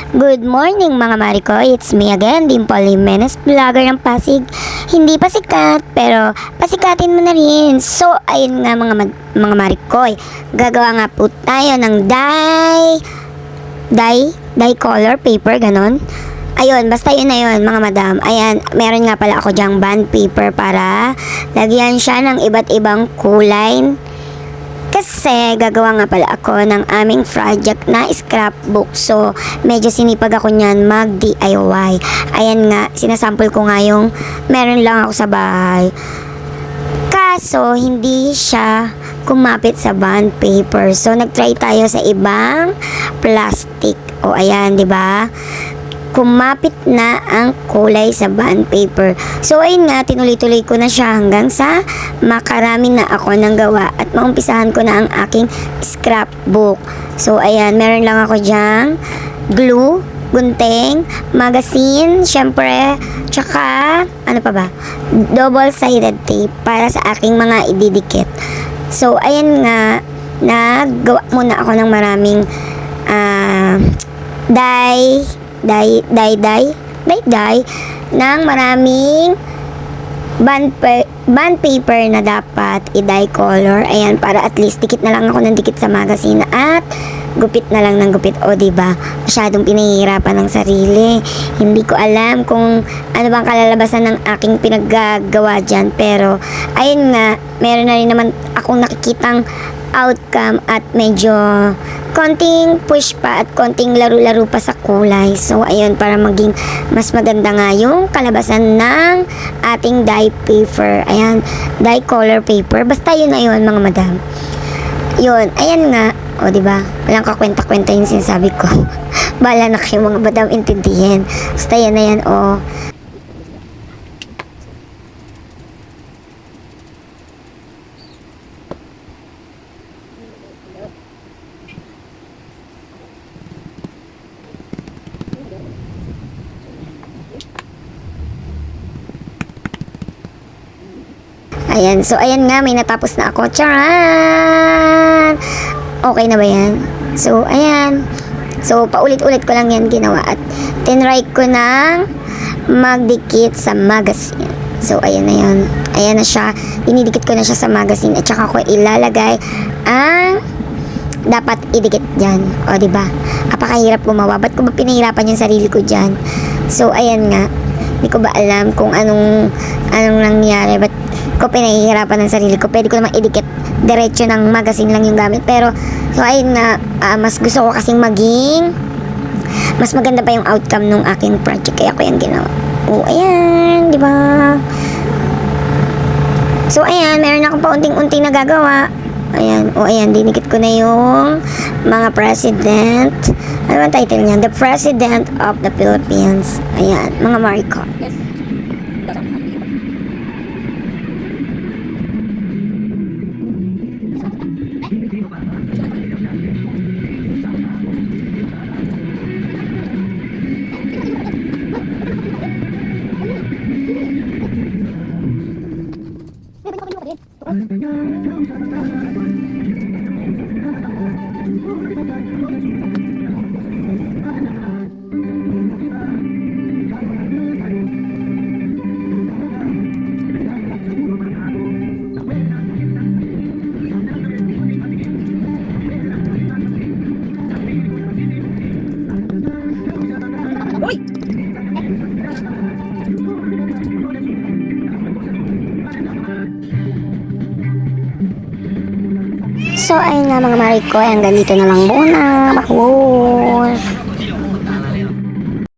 Good morning mga Marikoy, it's me again, Dimple Jimenez, vlogger ng Pasig. Hindi pa sikat, pero pasikatin mo na rin. So, ayun nga mga Marikoy, gagawa nga po tayo ng dye color paper, ganon. Ayun, basta yun na yun mga madam. Ayan, meron nga pala ako dyang bond paper para lagyan siya ng iba't ibang kulay. Kasi gagawa nga pala ako ng aming project na scrapbook. So, medyo sinipag ako niyan mag-DIY. Ayan nga, sinasample ko nga yung meron lang ako sa bahay. Kaso, hindi siya kumapit sa bond paper. So, nagtry tayo sa ibang plastic. O, ayan, di ba? Kumapit na ang kulay sa bond paper. So, ayun nga, tinuloy-tuloy ko na siya hanggang sa makarami na ako ng gawa at maumpisahan ko na ang aking scrapbook. So, ayan, meron lang ako dyang glue, gunting, magazine, syempre, tsaka, ano pa ba? Double-sided tape para sa aking mga ididikit. So, ayan nga, naggawa muna ako ng maraming dye ng maraming bond paper na dapat i-dye color. Ayan, para at least dikit na lang ako ng dikit sa magazine at gupit na lang ng gupit. O, diba? Masyadong pinahihirapan ng sarili. Hindi ko alam kung ano bang kalalabasan ng aking pinaggagawa dyan. Pero, ayun nga, meron na rin naman akong nakikitang outcome at medyo konting push pa at konting laro-laro pa sa kulay. So, ayun, para maging mas maganda nga yung kalabasan ng ating dye paper. Ayan, dye color paper. Basta yun na yun, mga madam. Yun, ayan nga. O, diba? Walang kakwenta-kwenta yung sinasabi ko. Bahala na kayo, mga madam, intindihin. Basta yan na yan, o. Ayan, so ayan nga, may natapos na ako. Charan! Okay na ba yan? So, ayan. So, paulit-ulit ko lang yan ginawa at tinry ko ng magdikit sa magazine. So, ayan na yun. Ayan na siya. Dinidikit ko na siya sa magazine at saka ko ilalagay ang dapat idikit dyan. O, diba? Apakahirap gumawa. Ba't ko ba pinahirapan yung sarili ko dyan? So, ayan nga. Hindi ko ba alam kung anong nangyari. Ba't ko pinahihirapan ng sarili ko? Pwede ko naman idikit diretso ng magazine lang yung gamit. Pero, so ayun nga, mas gusto ko kasing maging mas maganda pa yung outcome ng aking project. Kaya ko yan ginawa. O, ayan, di ba? So, ayan, meron akong paunting-unting nagagawa. Ayan, o ayan, dinikit ko na yung mga president. Ano ang title niya? The President of the Philippines. Ayan, mga Maricon. So, ayun nga mga Marikoy, hanggang dito na lang muna. Bakul!